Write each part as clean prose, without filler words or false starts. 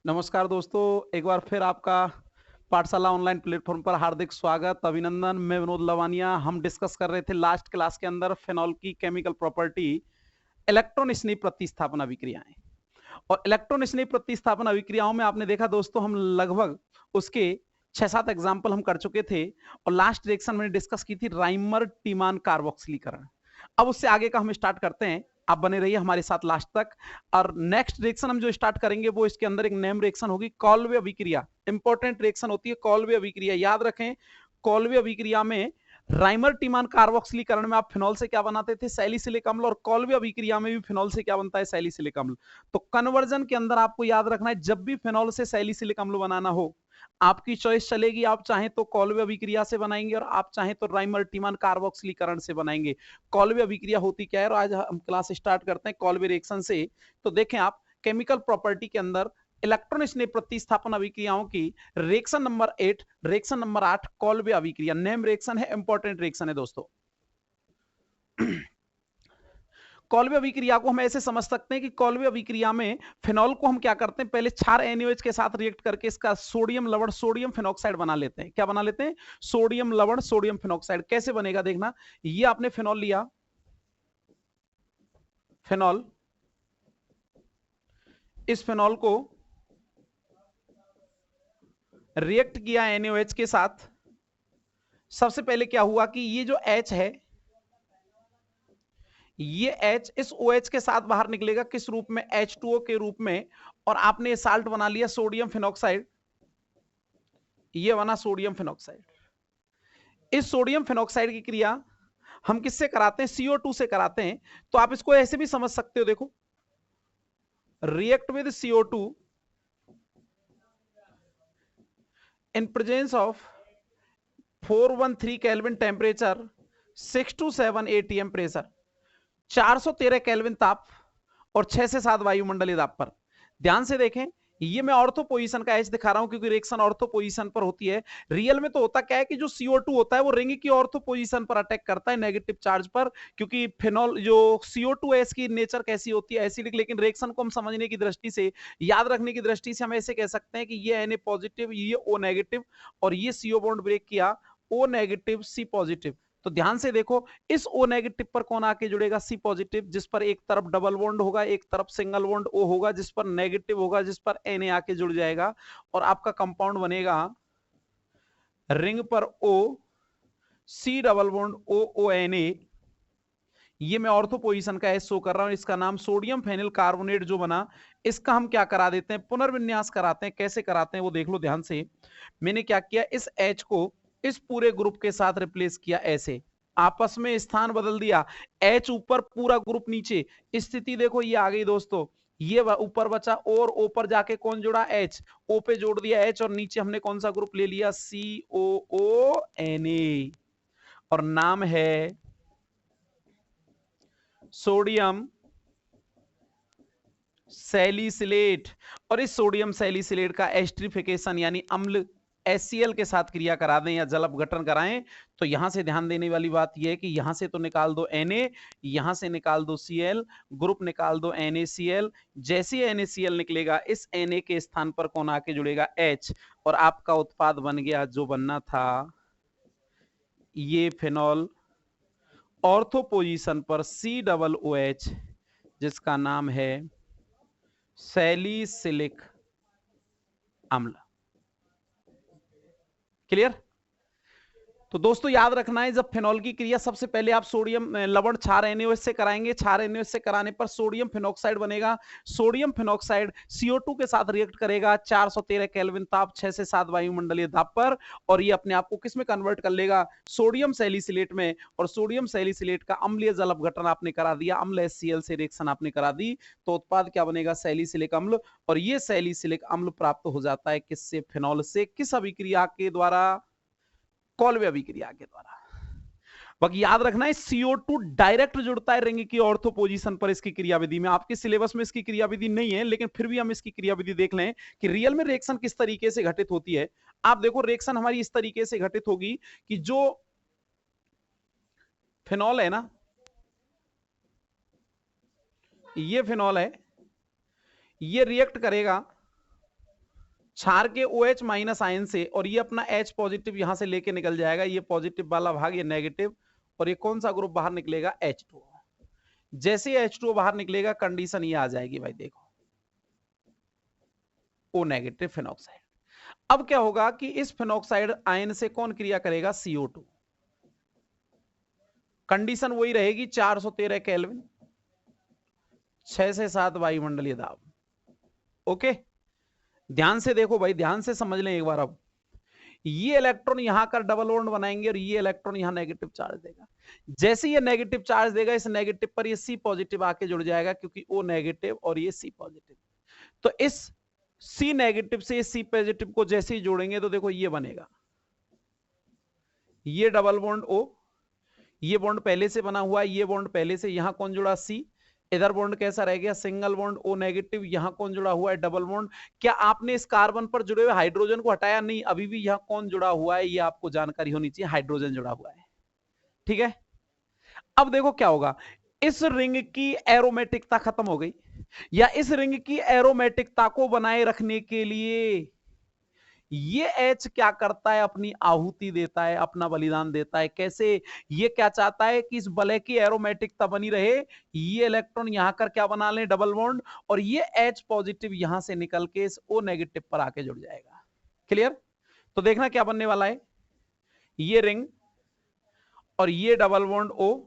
नमस्कार दोस्तों, एक बार फिर आपका पाठशाला ऑनलाइन प्लेटफॉर्म पर हार्दिक स्वागत, अभिनंदन। मैं विनोद लवानिया। हम डिस्कस कर रहे थे लास्ट क्लास के अंदर फिनॉल की केमिकल प्रॉपर्टी इलेक्ट्रॉन स्नेह प्रतिस्थापन अभिक्रियाएं। और इलेक्ट्रॉन स्नेह प्रतिस्थापन अभिक्रियाओं में आपने देखा दोस्तों, हम लगभग उसके 6-7 एग्जाम्पल हम कर चुके थे। और लास्ट रिएक्शन मैंने डिस्कस की थी राइमर टीमान कार्बोक्सिलीकरण। अब उससे आगे का हम स्टार्ट करते हैं। आप बने रहिए हमारे साथ लास्ट तक। और नेक्स्ट रिएक्शन हम जो स्टार्ट करेंगे वो इसके अंदर एक नेम रिएक्शन होगी, कॉल्वे अभिक्रिया। इंपॉर्टेंट रिएक्शन होती है कॉल्वे अभिक्रिया, याद रखें। कॉल्वे अभिक्रिया में राइमर टीमान कार्बोक्सिलीकरण में आप फिनॉल से क्या बनाते थे, सैलिसिलिक अम्ल। और कॉल्वे अभिक्रिया में भी फिनॉल से क्या बनता है, सैलिसिलिक अम्ल। तो कन्वर्जन के अंदर आपको याद रखना है, जब भी फिनॉल से सैलिसिलिक अम्ल बनाना हो, आपकी चॉइस चलेगी। आप चाहें तो कॉल्वे अभिक्रिया से बनाएंगे और आप चाहें तो राइमर टीमान कार्बोक्सिलीकरण से बनाएंगे। कॉल्वे अभिक्रिया होती क्या है, और आज हम क्लास स्टार्ट करते हैं कॉल्वे रिएक्शन से। तो देखें आप, केमिकल प्रॉपर्टी के अंदर इलेक्ट्रॉन स्नेह प्रतिस्थापन अभिक्रियाओं की रिएक्शन नंबर 8, रिएक्शन नंबर 8 कॉल्वे अभिक्रिया। नेम रिएक्शन है, इंपॉर्टेंट रिएक्शन है दोस्तों। कॉल्वे अभिक्रिया को हम ऐसे समझ सकते हैं कि कॉल्वे अभिक्रिया में फिनॉल को हम क्या करते हैं, पहले क्षार NaOH के साथ रिएक्ट करके इसका सोडियम लवण सोडियम फिनॉक्साइड बना लेते हैं। क्या बना लेते हैं, सोडियम लवण सोडियम फिनॉक्साइड। कैसे बनेगा देखना, ये आपने फिनॉल लिया, फिनॉल, इस फिनॉल को रिएक्ट किया NaOH के साथ। सबसे पहले क्या हुआ कि ये जो H है, ये H इस OH के साथ बाहर निकलेगा, किस रूप में, H2O के रूप में। और आपने साल्ट बना लिया सोडियम फिनॉक्साइड, ये बना सोडियम फिनॉक्साइड। इस सोडियम फिनॉक्साइड की क्रिया हम किससे कराते हैं, CO2 से कराते हैं। तो आप इसको ऐसे भी समझ सकते हो, देखो, react with CO2 in presence of 413 kelvin temperature, 6 to 7 ATM pressure, 413 kelvin ताप और 6 से 7 वायुमंडलीय दाब पर। ध्यान से देखें, ये मैं ऑर्थो पोजीशन का एच दिखा रहा हूं क्योंकि रिएक्शन ऑर्थो पोजीशन पर होती है। रियल में तो होता क्या है कि जो CO2 होता है वो रिंग की ऑर्थो पोजीशन पर अटैक करता है, नेगेटिव चार्ज पर। क्योंकि फिनॉल जो CO2 की नेचर कैसी होती है, एसिडिक। लेकिन रिएक्शन को हम समझने की दृष्टि से, याद रखने की दृष्टि से हम ऐसे कह सकते हैं कि ये Na पॉजिटिव, ये O नेगेटिव, और ये CO बॉन्ड ब्रेक किया, O नेगेटिव C पॉजिटिव। तो ध्यान से देखो, इस O नेगेटिव पर कौन आके जुड़ेगा, C पॉजिटिव, जिस पर एक तरफ डबल बॉन्ड होगा, एक तरफ सिंगल बॉन्ड O होगा, जिस पर नेगेटिव होगा, जिस पर Na आके जुड़ जाएगा। और आपका कंपाउंड बनेगा रिंग पर O, C double bond OONA। ये मैं ऑर्थो पोजीशन का एस शो कर रहा हूं। इसका नाम सोडियम फेनिल कार्बोनेट जो बना, इसका हम क्या करा देते हैं, पुनर्विन्यास कराते हैं। कैसे कराते हैं वो देख लो ध्यान से। मैंने क्या किया, इस H को इस पूरे ग्रुप के साथ रिप्लेस किया, ऐसे आपस में स्थान बदल दिया। H ऊपर, पूरा ग्रुप नीचे। स्थिति देखो ये आ गई दोस्तों, ये ऊपर बचा और ऊपर जाके कौन जुड़ा, H। O पे जोड़ दिया H, और नीचे हमने कौन सा ग्रुप ले लिया, COONA। और नाम है सोडियम सैलिसिलेट। और इस सोडियम सैलिसिलेट का एस्ट्रिफिकेशन यानी अम्ल HCl के साथ क्रिया करा दें या जल अपघटन कराएं, तो यहां से ध्यान देने वाली बात यह है कि यहां से तो निकाल दो Na, यहां से निकाल दो Cl, ग्रुप निकाल दो NaCl। जैसे NaCl निकलेगा, इस Na के स्थान पर कौन आके जुड़ेगा, H। और आपका उत्पाद बन गया जो बनना था, ये फिनॉल ऑर्थो पोजीशन पर COOH, जिसका नाम है सैलिसिलिक अम्ल। क्लियर। तो दोस्तों याद रखना है, जब फिनॉल की क्रिया सबसे पहले आप सोडियम लवण क्षार NaOH से कराएंगे, क्षार NaOH से कराने पर सोडियम फिनॉक्साइड बनेगा। सोडियम फिनॉक्साइड CO2 के साथ रिएक्ट करेगा 413 केल्विन ताप, 6 से 7 वायुमंडलीय दाब पर। और ये अपने आप को किस में कन्वर्ट कर लेगा, सोडियम सैलिसिलेट में। और सोडियम सैलिसिलेट का अम्लीय जल अपघटन आपने करा दिया, अम्ल HCl से रिएक्शन आपने करा दी, तो उत्पाद क्या बनेगा, सैलिसिलिक अम्ल। और ये सैलिसिलिक अम्ल प्राप्त हो जाता है किससे, फिनॉल से। किस अभिक्रिया के द्वारा, कॉल्वे अभिक्रिया के द्वारा। बाकी याद रखना है, CO2 डायरेक्ट जुड़ता है रिंग की ऑर्थो पोजीशन पर इसकी क्रियाविधि में। आपके सिलेबस में इसकी क्रियाविधि नहीं है, लेकिन फिर भी हम इसकी क्रियाविधि देख लें कि रियल में रिएक्शन किस तरीके से घटित होती है। आप देखो, रिएक्शन हमारी इस तरीके से घटित होगी कि जो फिनॉल है ना, ये फिनॉल है, ये रिएक्ट करेगा क्षार के OH माइनस आयन से, और ये अपना H पॉजिटिव यहां से लेके निकल जाएगा, ये पॉजिटिव वाला भाग, ये नेगेटिव, और ये कौन सा ग्रुप बाहर निकलेगा? H2O। जैसे ही H2O बाहर निकलेगा कंडीशन ये आ जाएगी भाई, देखो O नेगेटिव फिनॉक्साइड। अब क्या होगा कि इस फिनॉक्साइड आयन से कौन क्रिया करेगा? CO2। कंडीशन वही रहेगी 413 केल्विन, 6 से 7 वायुमंडलीय दाब। ओके, ध्यान से देखो भाई, ध्यान से समझ लें एक बार। अब ये इलेक्ट्रॉन यहां कर डबल बॉन्ड बनाएंगे और ये इलेक्ट्रॉन यहां नेगेटिव चार्ज देगा। जैसे ये नेगेटिव चार्ज देगा, इस नेगेटिव पर ये C पॉजिटिव आके जुड़ जाएगा, क्योंकि O नेगेटिव और ये C पॉजिटिव। तो इस C नेगेटिव से C पॉजिटिव को जैसे ही जोड़ेंगे तो देखो ये बनेगा, ये डबल बॉन्ड O, ये बॉन्ड पहले से बना हुआ है, ये बॉन्ड पहले से, यहां कौन जुड़ा? C। इधर बॉन्ड कैसा रह गया? Single bond O negative. यहां कौन जुड़ा हुआ है? Double bond. क्या आपने इस कार्बन पर जुड़े हुए हाइड्रोजन को हटाया? नहीं, अभी भी यहां कौन जुड़ा हुआ है ये आपको जानकारी होनी चाहिए, हाइड्रोजन जुड़ा हुआ है। ठीक है, अब देखो क्या होगा, इस रिंग की एरोमेटिकता खत्म हो गई, या इस रिंग की एरोमेटिकता को बनाए रखने के लिए ये H क्या करता है? अपनी आहुति देता है, अपना बलिदान देता है। कैसे? ये क्या चाहता है कि इस वलय की एरोमेटिकता बनी रहे, ये इलेक्ट्रॉन यहां कर क्या बना ले? डबल बॉन्ड, और ये H पॉजिटिव यहां से निकल के इस O नेगेटिव पर आके जुड़ जाएगा। क्लियर? तो देखना क्या बनने वाला है, ये रिंग और ये डबल बॉन्ड O।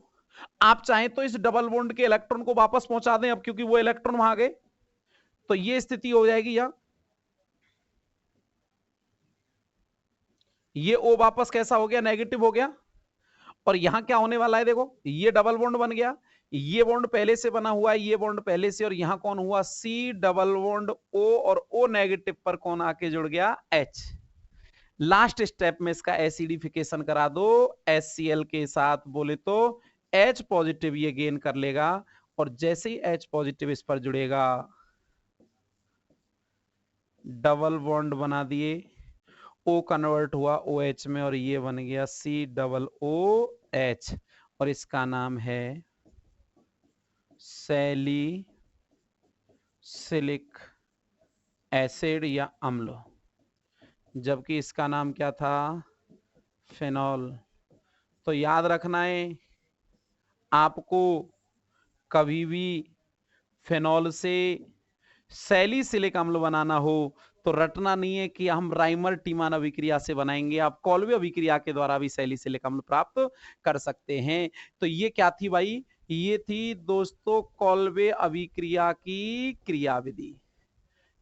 आप चाहें तो इस डबल बॉन्ड के इलेक्ट्रॉन को वापस पहुंचा दें, अब क्योंकि वो इलेक्ट्रॉन वहां गए, तो ये स्थिति हो जाएगी यहां, ये O वापस कैसा हो गया? नेगेटिव हो गया। और यहां क्या होने वाला है? देखो, ये डबल बॉन्ड बन गया, ये बॉन्ड पहले से बना हुआ है, ये बॉन्ड पहले से, और यहां कौन हुआ? C डबल बॉन्ड O, और O नेगेटिव पर कौन आके जुड़ गया? H। लास्ट स्टेप में इसका एसिडिफिकेशन करा दो HCl के साथ, बोले तो H पॉजिटिव ये गेन कर लेगा, और जैसे ही H पॉजिटिव इस पर जुड़ेगा, डबल बॉन्ड बना दिए, O कन्वर्ट हुआ OH में, और ये बन गया COOH, और इसका नाम है सैलिसिलिक एसिड या अम्ल, जबकि इसका नाम क्या था? फिनॉल। तो याद रखना है आपको, कभी भी फिनॉल से सैलिसिलिक अम्ल बनाना हो तो रटना नहीं है कि हम राइमर टीमान अभिक्रिया से बनाएंगे, आप कॉल्वे अभिक्रिया के द्वारा भी सैलिसिलिक अम्ल प्राप्त कर सकते हैं। तो ये क्या थी भाई? ये थी दोस्तों कॉल्वे अभिक्रिया की क्रियाविधि।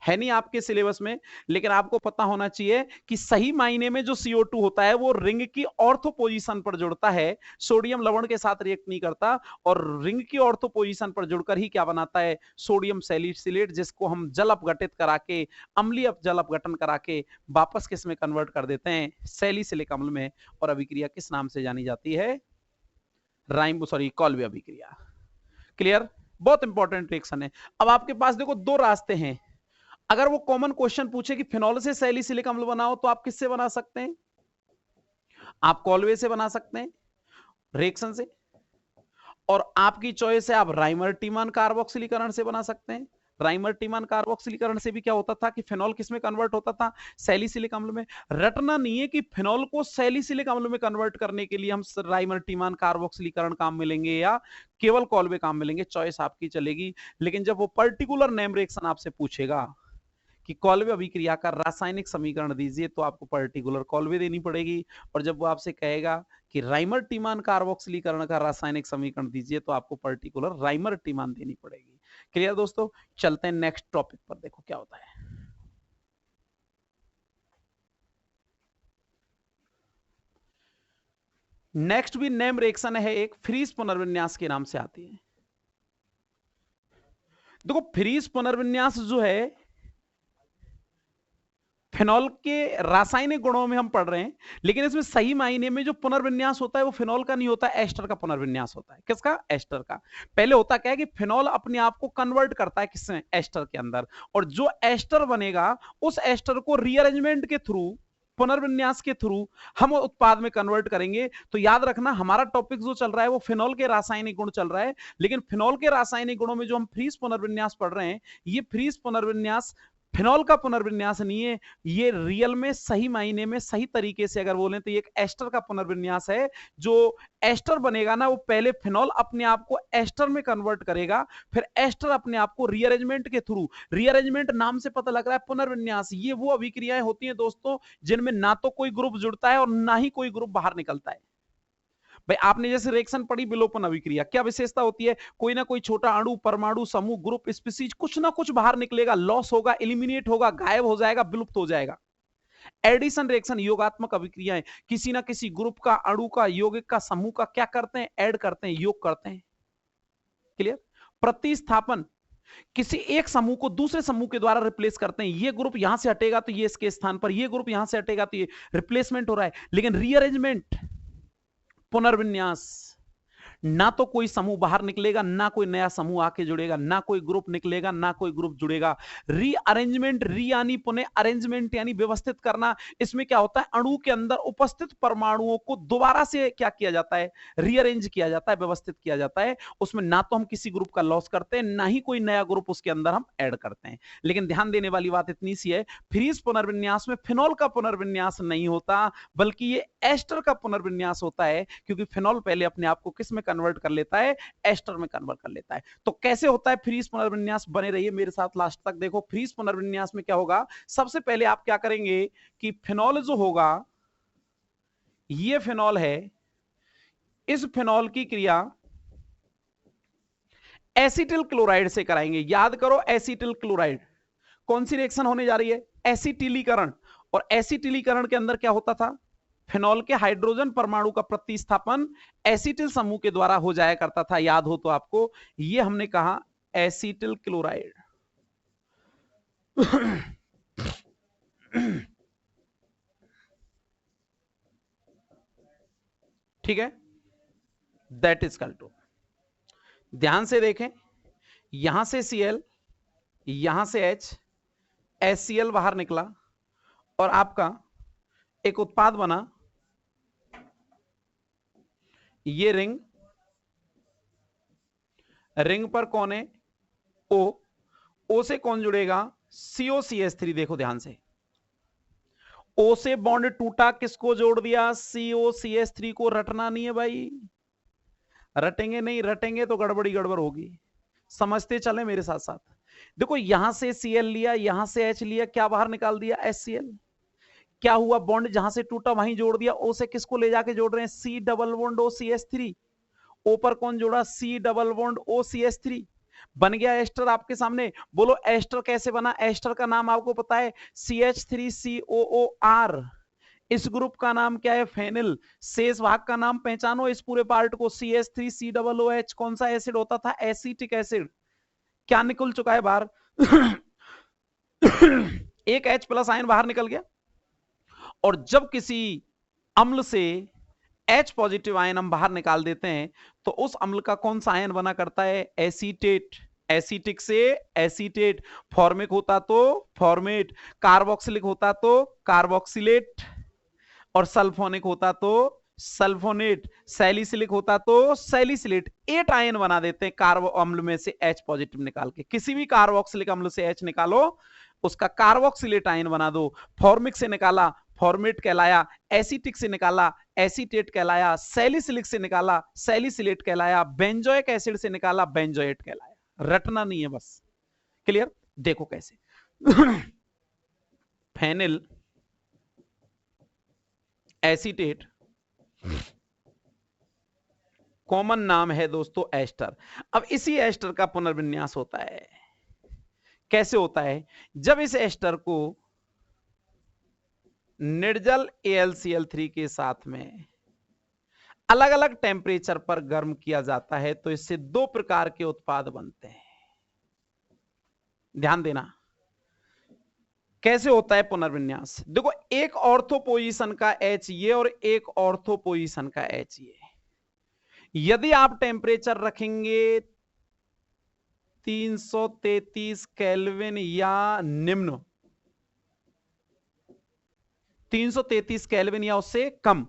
है नहीं आपके सिलेबस में, लेकिन आपको पता होना चाहिए कि सही मायने में जो CO2 होता है वो रिंग की ऑर्थो पोजीशन पर जुड़ता है, सोडियम लवण के साथ रिएक्ट नहीं करता, और रिंग की ऑर्थो पोजीशन पर जुड़कर ही क्या बनाता है? सोडियम सैलिसिलेट, जिसको हम जल अपघटित करा के, अम्लीय जल अपघटन करा के वापस किस में कन्वर्ट कर देते हैं? सैलिसिलिक अम्ल में। और अभिक्रिया किस नाम से जानी जाती है? कॉल्वे अभिक्रिया। क्लियर? बहुत इंपॉर्टेंट रिएक्शन है। अब आपके पास देखो दो रास्ते हैं, अगर वो कॉमन क्वेश्चन पूछे कि फिनॉल से सैलिसिलिक अम्ल बनाओ, तो आप किससे बना सकते हैं? आप कॉल्वे से बना सकते हैं, रिएक्शन से, और आपकी चॉइस है, आप राइमर टीमान कार्बोक्सिलीकरण से बना सकते हैं। राइमर टीमान कार्बोक्सिलीकरण से भी क्या होता था कि फिनॉल किस में कन्वर्ट होता था? सैलिसिलिक अम्ल में। रटना नहीं है कि फिनॉल को सैलिसिलिक अम्ल में कन्वर्ट करने के लिए हम राइमर टीमान कार्बोक्सिलीकरण काम मिलेंगे या केवल कॉल्वे काम मिलेंगे, चॉइस आपकी चलेगी। लेकिन जब वो पर्टिकुलर नेम रिएक्शन आपसे पूछेगा कि कॉल्वे अभिक्रिया का रासायनिक समीकरण दीजिए, तो आपको पर्टिकुलर कॉल्वे देनी पड़ेगी, और जब वो आपसे कहेगा कि राइमर टीमान कार्बोक्सिलीकरण का रासायनिक समीकरण दीजिए, तो आपको पर्टिकुलर राइमर टीमान देनी पड़ेगी। क्लियर दोस्तों? चलते हैं नेक्स्ट टॉपिक पर, देखो क्या होता है। नेक्स्ट भी नेम रिएक्शन है, एक फ्रीज पुनर्विन्यास के नाम से आती है। देखो फ्रीज पुनर्विन्यास जो है, फिनॉल के रासायनिक गुणों में हम पढ़ रहे हैं, लेकिन इसमें सही मायने में जो पुनर्विन्यास होता है वो फिनॉल का नहीं होता, एस्टर का पुनर्विन्यास होता है। किसका? एस्टर का। पहले होता क्या है कि फिनॉल अपने आप को कन्वर्ट करता है किसमें? एस्टर के अंदर, और जो एस्टर बनेगा उस एस्टर को रीअरेंजमेंट के थ्रू, पुनर्विन्यास के थ्रू हम उत्पाद में कन्वर्ट करेंगे। तो याद रखना हमारा टॉपिक जो चल रहा है वो फिनॉल के रासायनिक गुण चल रहा है, लेकिन फिनॉल के रासायनिक गुणों में जो हम फ्रीज पुनर्विन्यास पढ़ रहे हैं, ये फ्रीज पुनर्विन्यास फिनॉल का पुनर्विन्यास नहीं है, ये रियल में सही मायने में सही तरीके से अगर बोलें तो ये एक एस्टर का पुनर्विन्यास है। जो एस्टर बनेगा ना, वो पहले फिनॉल अपने आप को एस्टर में कन्वर्ट करेगा, फिर एस्टर अपने आप को रीअरेंजमेंट के थ्रू, रीअरेंजमेंट नाम से पता लग रहा है पुनर्विन्यास, ये वो अभिक्रियाएं होती हैं दोस्तों जिनमें ना तो कोई ग्रुप जुड़ता है और ना ही कोई ग्रुप बाहर निकलता है। भाई आपने जैसे रिएक्शन पढ़ी विलोपन अभिक्रिया, क्या विशेषता होती है? कोई ना कोई छोटा अणु, परमाणु, समूह, ग्रुप, स्पीसीज कुछ ना कुछ बाहर निकलेगा, लॉस होगा, एलिमिनेट होगा, गायब हो जाएगा, विलुप्त हो जाएगा। एडिशन रिएक्शन योगात्मक अभिक्रियाएं, किसी ना किसी ग्रुप का, अणु का, यौगिक का, समूह का क्या करते हैं? ऐड करते हैं, योग करते हैं। क्लियर? प्रतिस्थापन, किसी एक समूह को दूसरे समूह के द्वारा रिप्लेस करते हैं। ये ग्रुप यहां से हटेगा तो ये इसके स्थान पर, ये ग्रुप यहां से हटेगा तो ये रिप्लेसमेंट हो रहा है। लेकिन रीअरेंजमेंट, पुनर्विन्यास, ना तो कोई समूह बाहर निकलेगा, ना कोई नया समूह आके जुड़ेगा, ना कोई ग्रुप निकलेगा, ना कोई ग्रुप जुड़ेगा। रीअरेंजमेंट, री यानी पुनः, अरेंजमेंट यानी व्यवस्थित करना। इसमें क्या होता है? अणु के अंदर उपस्थित परमाणुओं को दोबारा से क्या किया जाता है? रीअरेंज किया जाता है, व्यवस्थित किया जाता है। उसमें ना तो हम किसी ग्रुप का लॉस करते हैं, ना ही कोई नया ग्रुप उसके अंदर हम ऐड करते हैं। लेकिन ध्यान देने वाली बात इतनी सी है, फ्रीज पुनर्विन्यास में फिनॉल का पुनर्विन्यास नहीं होता, बल्कि ये एस्टर का पुनर्विन्यास होता है, क्योंकि फिनॉल पहले अपने आप को किस में कन्वर्ट कर लेता है? एस्टर में कन्वर्ट कर लेता है। तो कैसे होता है फ्रीज पुनर्विन्यास? बने रहिए मेरे साथ लास्ट तक। देखो फ्रीज पुनर्विन्यास में क्या होगा, सबसे पहले आप क्या करेंगे कि फिनॉल जो होगा, ये फिनॉल है, इस फिनॉल की क्रिया एसिटिल क्लोराइड से कराएंगे। याद करो, एसिटिल क्लोराइड कौन सी रिएक्शन होने जा रही है? एसिटिलीकरण। और एसिटिलीकरण के अंदर क्या होता था? फिनॉल के हाइड्रोजन परमाणु का प्रतिस्थापन एसिटिल समूह के द्वारा हो जाया करता था। याद हो तो आपको, ये हमने कहा एसिटिल क्लोराइड। ठीक है, दैट इज कल टू। ध्यान से देखें, यहां से Cl, यहां से H, HCl बाहर निकला और आपका एक उत्पाद बना, ये रिंग, रिंग पर कौन है? O, O से कौन जुड़ेगा? COCH3। देखो ध्यान से, O से बॉन्ड टूटा, किसको जोड़ दिया? COCH3 को। रटना नहीं है भाई, रटेंगे नहीं, रटेंगे तो गड़बड़ी गड़बड़ होगी। समझते चले मेरे साथ साथ। देखो यहां से Cl लिया, यहां से H लिया, क्या बाहर निकाल दिया? HCl। क्या हुआ? बॉन्ड जहां से टूटा वहीं जोड़ दिया। O से किसको ले जाके जोड़ रहे हैं? C double bond OCH3। O पर कौन जोड़ा? C double bond OCH3। बन गया एस्टर आपके सामने। बोलो एस्टर कैसे बना? एस्टर का नाम आपको पता है, CH3COOR। इस ग्रुप का नाम क्या है? फेनिल। शेष भाग का नाम पहचानो, इस पूरे पार्ट को। CH3COOH कौन सा एसिड होता था? Acetic acid. क्या निकल चुका है बाहर? एक H प्लस आयन बाहर निकल गया। और जब किसी अम्ल से H पॉजिटिव आयन हम बाहर निकाल देते हैं, तो उस अम्ल का कौन सा आयन बना करता है? एसीटेट। एसिटिक से एसीटेट। फॉर्मिक होता तो फॉर्मेट, कार्बोक्सिलिक होता तो कार्बोक्सिलेट, और सल्फोनिक होता तो सल्फोनेट, सैलिसिलिक होता तो सैलिसिलेट। 8 आयन बना देते हैं कार्बो अम्ल में से H पॉजिटिव निकाल के। किसी भी कार्बोक्सिलिक अम्ल से H निकालो, उसका कार्बोक्सिलेट आयन बना दो। फॉर्मिक से निकाला, फॉर्मेट कहलाया। एसिटिक से निकाला, एसीटेट कहलाया। सैलिसिलिक से निकाला, सैलिसिलेट कहलाया। बेंजोइक एसिड से निकाला, बेंजोएट कहलाया। रटना नहीं है बस। क्लियर? देखो कैसे। फेनिल, एसीटेट, कॉमन नाम है दोस्तों एस्टर। अब इसी एस्टर का पुनर्विन्यास होता है। कैसे होता है? जब इस एस्टर को निर्जल AlCl3 के साथ में अलग अलग टेम्परेचर पर गर्म किया जाता है, तो इससे 2 प्रकार के उत्पाद बनते हैं। ध्यान देना, कैसे होता है पुनर्विन्यास। देखो, एक ऑर्थो पोजीशन का H ये और एक ऑर्थो पोजीशन का H ये। यदि आप टेम्परेचर रखेंगे 333 केल्विन या निम्न, 333 केल्विन या उससे कम,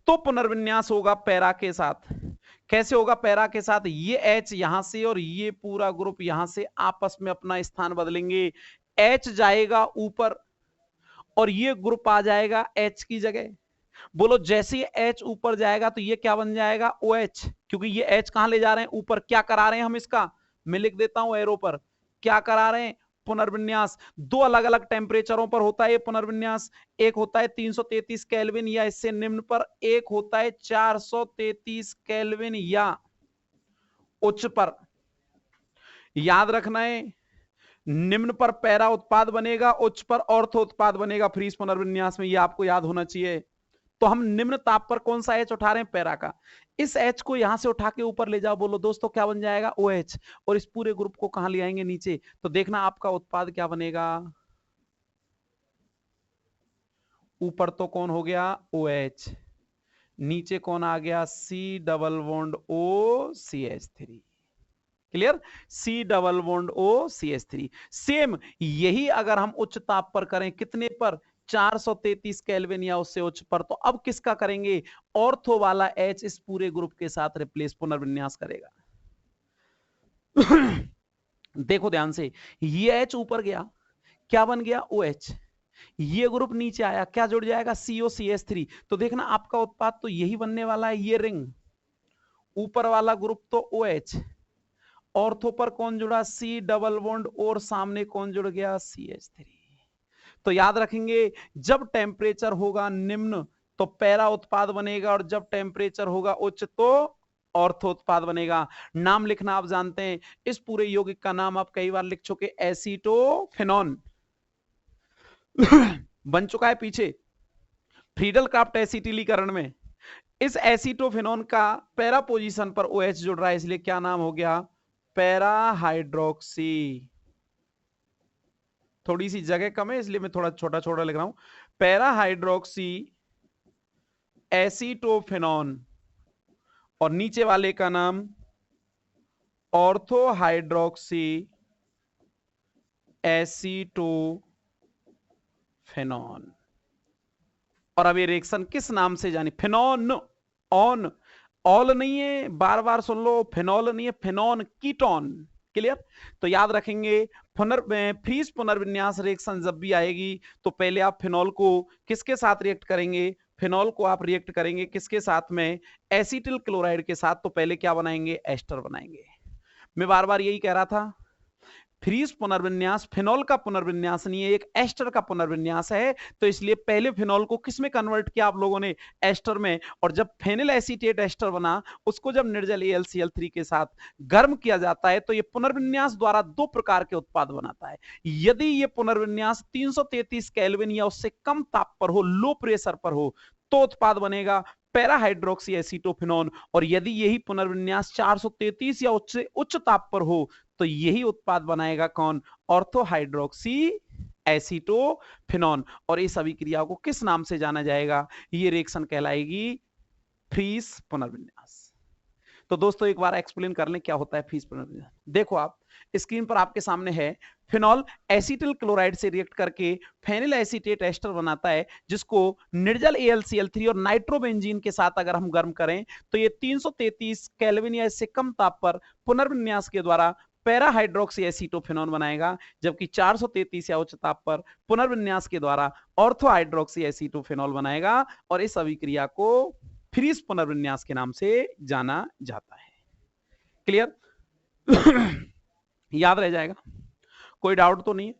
तो पुनर्विन्यास होगा पैरा के साथ। कैसे होगा पैरा के साथ? ये H यहां से और ये पूरा ग्रुप यहां से आपस में अपना स्थान बदलेंगे। H जाएगा ऊपर और ये ग्रुप आ जाएगा H की जगह। बोलो जैसे ही H ऊपर जाएगा तो ये क्या बन जाएगा, OH, क्योंकि ये H कहां ले जा रहे हैं, ऊपर। क्या करा रहे हैं हम इसका, मैं लिख देता हूं एरो पर, क्या करा रहे हैं, पुनर्विन्यास। दो अलग अलग टेम्परेचरों पर होता है ये पुनर्विन्यास। एक होता है 333 केल्विन या इससे निम्न पर, एक होता है 433 केल्विन या उच्च पर। याद रखना है, निम्न पर पैरा उत्पाद बनेगा, उच्च पर ऑर्थो उत्पाद बनेगा फ्रीज पुनर्विन्यास में, ये आपको याद होना चाहिए। तो हम निम्न ताप पर कौन सा H उठा रहे हैं, पैरा का। इस H को यहां से उठा के ऊपर ले जाओ, बोलो दोस्तों क्या बन जाएगा, OH। और इस पूरे ग्रुप को कहां ले आएंगे, नीचे। तो देखना आपका उत्पाद क्या बनेगा, ऊपर तो कौन हो गया, OH, नीचे कौन आ गया, C double bond O CH3। Clear, C double bond O CH3। Same यही अगर हम उच्च ताप पर करें, कितने पर, 433 केल्विन या उससे उच्च पर, तो अब किसका करेंगे, ऑर्थो वाला H इस पूरे ग्रुप के साथ रिप्लेस, पुनर्विन्यास करेगा। देखो ध्यान से, ये H ऊपर गया, क्या बन गया, OH। ये ग्रुप नीचे आया, क्या जुड़ जाएगा, COCH3। तो देखना आपका उत्पाद तो यही बनने वाला है, ये रिंग, ऊपर वाला ग्रुप तो OH, ऑर्थो पर कौन जुड़ा, C डबल बॉन्ड, और सामने कौन जुड़ गया, CH3। तो याद रखेंगे, जब टेम्परेचर होगा निम्न तो पैरा उत्पाद बनेगा, और जब टेम्परेचर होगा उच्च तो ऑर्थो उत्पाद बनेगा। नाम लिखना आप जानते हैं, इस पूरे यौगिक का नाम आप कई बार लिख चुके, एसीटोफेनॉन बन चुका है पीछे फ्रीडल क्राफ्ट एसिटिलीकरण में। इस एसीटोफेनॉन का पैरा पोजीशन पर OH जुड़ रहा है, इसलिए क्या नाम हो गया, पैरा हाइड्रोक्सी। थोड़ी सी जगह कम है इसलिए मैं थोड़ा छोटा छोटा लिख रहा हूं, पैरा हाइड्रोक्सी एसीटोफेनॉन, और नीचे वाले का नाम ऑर्थो हाइड्रोक्सी एसीटोफेनॉन। और अब ये रिएक्शन किस नाम से जानी, फिनॉन, ऑन, ऑल नहीं है, बार बार सुन लो, फिनॉल नहीं है, फिनॉन, कीटोन। क्लियर, तो याद रखेंगे, फ्रीज पुनर्विन्यास रिएक्शन जब भी आएगी तो पहले आप फिनॉल को किसके साथ रिएक्ट करेंगे, फिनॉल को आप रिएक्ट करेंगे किसके साथ में, एसिटिल क्लोराइड के साथ। तो पहले क्या बनाएंगे, एस्टर बनाएंगे। मैं बार बार यही कह रहा था, फ्रीज पुनर्विन्यास फिनॉल का पुनर्विन्यास नहीं है, एक एस्टर का पुनर्विन्यास है। तो इसलिए पहले फिनॉल को किस में कन्वर्ट किया आप लोगों ने, एस्टर में। और जब फेनिल एसीटेट एस्टर बना, उसको जब निर्जल AlCl3 के साथ गर्म किया जाता है तो ये पुनर्विन्यास द्वारा दो प्रकार के उत्पाद बनाता है। यदि ये पुनर्विन्यास 333 केल्विन या उससे कम ताप पर हो, लो प्रेशर पर हो, तो उत्पाद बनेगा पैरा हाइड्रोक्सी एसीटोफेनॉन। और यदि यही पुनर्विन्यास 433 या उससे उच्च ताप पर हो तो यही उत्पाद बनाएगा कौन, ऑर्थो हाइड्रोक्सी एसीटोफेनॉन। और इस अभिक्रिया को किस नाम से जाना जाएगा, ये रिएक्शन कहलाएगी फ्रीज पुनर्विन्यास। तो दोस्तों एक बार एक्सप्लेन कर लें क्या होता है फ्रीज पुनर्विन्यास। देखो आप स्क्रीन पर आपके सामने है, फिनॉल एसिटिल क्लोराइड से रिएक्ट करके फेनिल एसीटेट एस्टर बनाता है, जिसको निर्जल AlCl3 और नाइट्रोबेंजीन के साथ अगर हम गर्म करें तो ये 333 केल्विन या इससे कम ताप पर पुनर्विन्यास के द्वारा पैरा हाइड्रोक्सी एसीटोफेनॉन बनाएगा, जबकि 433 या उच्च ताप पर पुनर्विन्यास के द्वारा ऑर्थो हाइड्रोक्सी एसीटोफेनॉल बनाएगा। और इस अभिक्रिया को फ्रीज पुनर्विन्यास के नाम से जाना जाता है। क्लियर, याद रह जाएगा, कोई डाउट तो नहीं है।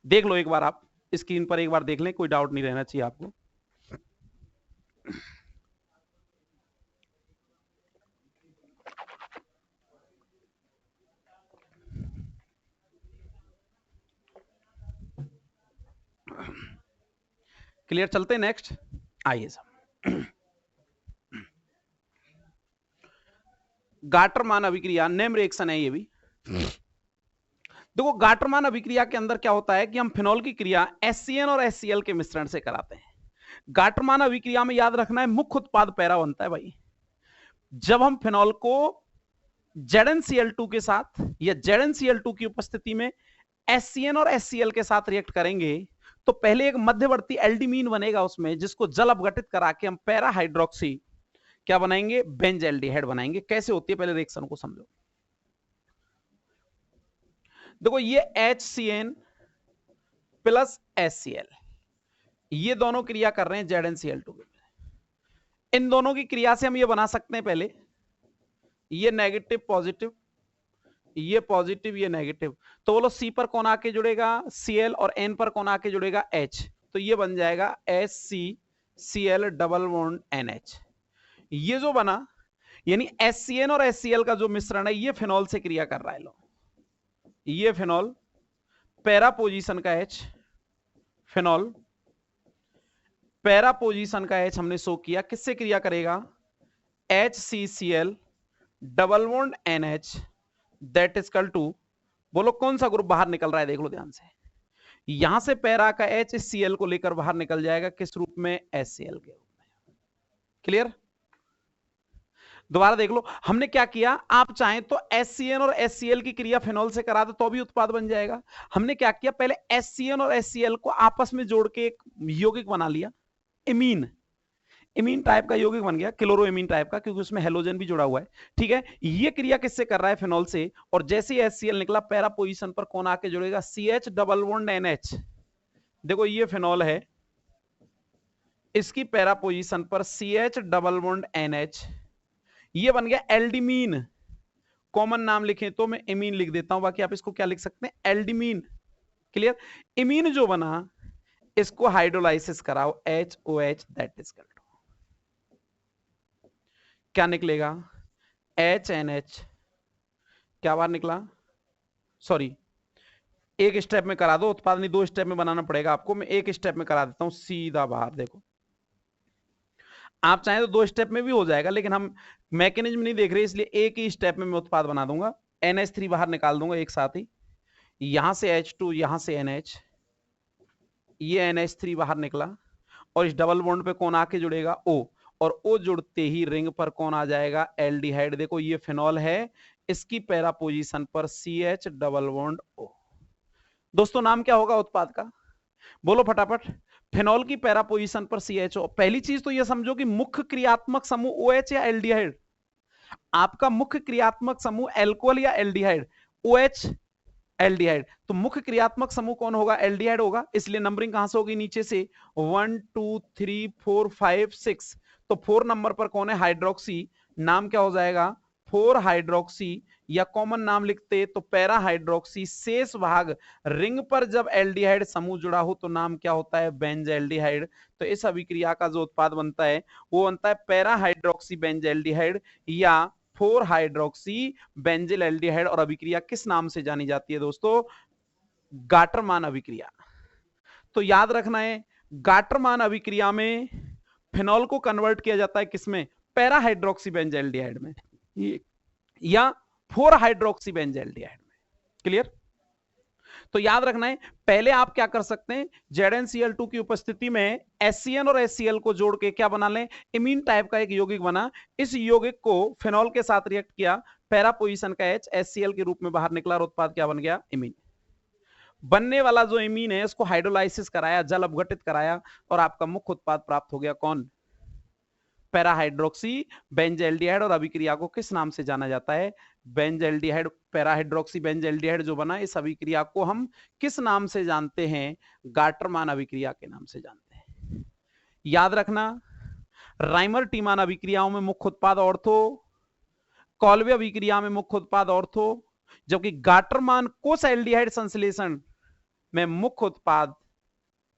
देख लो एक बार, आप स्क्रीन पर एक बार देख लें, कोई डाउट नहीं रहना चाहिए आपको। क्लियर, चलते हैं नेक्स्ट, आइए सब। गाटरमान अभिक्रिया, नेम रिएक्शन है ये भी। देखो गाटरमान अभिक्रिया के अंदर क्या होता है कि हम फिनॉल की क्रिया HCN और HCl के मिश्रण से कराते हैं। गाटरमान अभिक्रिया में याद रखना है, मुख्य उत्पाद पैरा बनता है भाई। जब हम फिनॉल को ZnCl2 के साथ या ZnCl2 की उपस्थिति में HCN और HCl के साथ रिएक्ट करेंगे तो पहले एक मध्यवर्ती एल्डिमीन बनेगा उसमें, जिसको जल अपघटित करा के हम पैरा हाइड्रोक्सी क्या बनाएंगे, बेंज एल्डिहाइड बनाएंगे। कैसे होती है पहले रिएक्शन को समझो। देखो ये HCN प्लस HCl, ये दोनों क्रिया कर रहे हैं ZnCl2 में। इन दोनों की क्रिया से हम ये बना सकते हैं, पहले ये नेगेटिव पॉजिटिव, ये पॉजिटिव ये नेगेटिव, तो बोलो C पर कौन आके जुड़ेगा Cl और N पर कौन आके जुड़ेगा H, तो ये बन जाएगा HCCl डबल बॉन्ड NH। ये जो बना यानी HCN और HCl का जो मिश्रण है ये फिनॉल से क्रिया कर रहा है। लो ये फिनॉल पैरा पोजीशन का H, फिनॉल पैरा पोजीशन का H हमने शो किया, किससे क्रिया करेगा HCCl double bond NH, that is equal to, बोलो कौन सा ग्रुप बाहर निकल रहा है, देख लो ध्यान से, यहां से पैरा का H इस Cl को लेकर बाहर निकल जाएगा, किस रूप में HCl के रूप में। क्लियर? दोबारा देख लो, हमने क्या किया, आप चाहें तो HCN और HCl की क्रिया फिनॉल से करा दो तो भी उत्पाद बन जाएगा। हमने क्या किया, पहले HCN और HCl को आपस में जोड़ के एक यौगिक बना लिया, इमीन, इमीन टाइप का यौगिक बन गया, क्लोरोइमीन टाइप का, क्योंकि उसमें हेलोजन भी जुड़ा हुआ है। ठीक है, ये क्रिया किससे कर रहा है, फिनॉल से, और जैसे ही HCl निकला पैरा पोजीशन पर कौन आके जुड़ेगा CH डबल बॉन्ड NH। देखो ये फिनॉल है, इसकी पैरा पोजीशन पर CH डबल बॉन्ड NH, ये बन गया एल्डिमीन। कॉमन नाम लिखें तो मैं इमीन लिख देता हूं, बाकी आप इसको क्या लिख सकते हैं, एल्डिमीन। क्लियर? इमीन जो बना इसको हाइड्रोलाइसिस कराओ HOH, that is equal to क्या निकलेगा HNH, क्या बाहर निकला, सॉरी एक स्टेप में करा दो, उत्पाद नहीं 2 स्टेप में बनाना पड़ेगा आपको, मैं एक स्टेप में करा देता हूं सीधा बाहर। देखो आप चाहें तो 2 स्टेप में भी हो जाएगा, लेकिन हम मैकेनिज्म नहीं देख रहे इसलिए एक ही स्टेप में मैं उत्पाद बना दूंगा। NH3 बाहर निकाल दूंगा एक साथ ही, यहां से H2 यहां से NH, ये NH3 बाहर निकला, और इस डबल बॉन्ड पे कौन आके जुड़ेगा O, और O जुड़ते ही रिंग पर कौन आ जाएगा एल्डिहाइड। देखो ये फिनॉल है, इसकी पैरा पोजीशन पर CH डबल बॉन्ड O। दोस्तों नाम क्या होगा उत्पाद का, बोलो फटाफट। फिनॉल की पैरा पोजीशन पर CHO। पहली चीज तो ये समझो कि मुख्य क्रियात्मक समूह OH या एल्डिहाइड, आपका मुख्य क्रियात्मक समूह एल्कोहल या एल्डिहाइड, OH एल्डिहाइड, तो मुख्य क्रियात्मक समूह कौन होगा, एल्डिहाइड होगा, इसलिए नंबरिंग कहां से होगी, नीचे से 1 2 3 4 5 6, तो 4 नंबर पर कौन है हाइड्रोक्सी, नाम क्या हो जाएगा 4 हाइड्रोक्सी, या कॉमन नाम लिखते तो पैरा हाइड्रोक्सी। शेष भाग रिंग पर जब एल्डिहाइड समूह जुड़ा हो तो नाम क्या होता है बेंजल्डिहाइड। तो इस अभिक्रिया का जो उत्पाद बनता है वो बनता है पैरा हाइड्रोक्सी बेंजल्डिहाइड या 4 हाइड्रोक्सी बेंजिल एल्डिहाइड, और अभिक्रिया किस नाम से जानी जाती है दोस्तों, गाटरमान अभिक्रिया। तो याद रखना है गाटरमान अभिक्रिया में फिनॉल को कन्वर्ट किया जाता है किसमें, पैरा हाइड्रोक्सी बेंजल्डिहाइड में या 4 हाइड्रोक्सी बेंजल्डिहाइड में। क्लियर? तो याद रखना है पहले आप क्या कर सकते हैं, ZnCl2 की उपस्थिति में HCN और HCl को जोड़ के क्या बना लें, इमीन टाइप का एक यौगिक बना, इस यौगिक को फिनॉल के साथ रिएक्ट किया, पैरा पोजीशन का H HCl के रूप में बाहर निकला और उत्पाद क्या बन गया, इमीन। बनने वाला जो इमीन है इसको हाइड्रोलाइसिस कराया, जल अपघटित कराया, और आपका मुख्य उत्पाद प्राप्त हो गया कौन, पैरा हाइड्रोक्सी बेंजल्डिहाइड। और अभिक्रिया को किस नाम से जाना जाता है, बेंजल्डिहाइड। पैरा हाइड्रोक्सी बेंजल्डिहाइड जो बना, इस अभिक्रिया को हम किस नाम से जानते हैं, गाटरमान अभिक्रिया के नाम से जानते हैं। याद रखना राइमर टीमान अभिक्रियाओं में मुख्य उत्पाद ऑर्थो, कॉल्वे अभिक्रिया में मुख्य उत्पाद ऑर्थो, जबकि गाटरमान कोस एल्डिहाइड संश्लेषण में मुख्य उत्पाद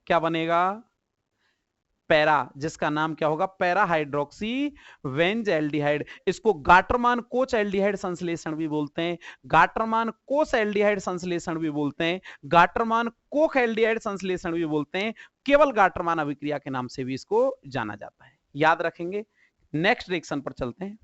क्या बनेगा, पैरा, जिसका नाम क्या होगा पैरा हाइड्रोक्सी बेंजल्डिहाइड। इसको गाटरमान कोच एल्डिहाइड संश्लेषण भी बोलते हैं, गाटरमान कोस एल्डिहाइड संश्लेषण भी बोलते हैं, गाटरमान कोक एल्डिहाइड संश्लेषण भी बोलते हैं, केवल गाटरमान अभिक्रिया के नाम से भी इसको जाना जाता है। याद रखेंगे। नेक्स्ट रिएक्शन पर चलते हैं।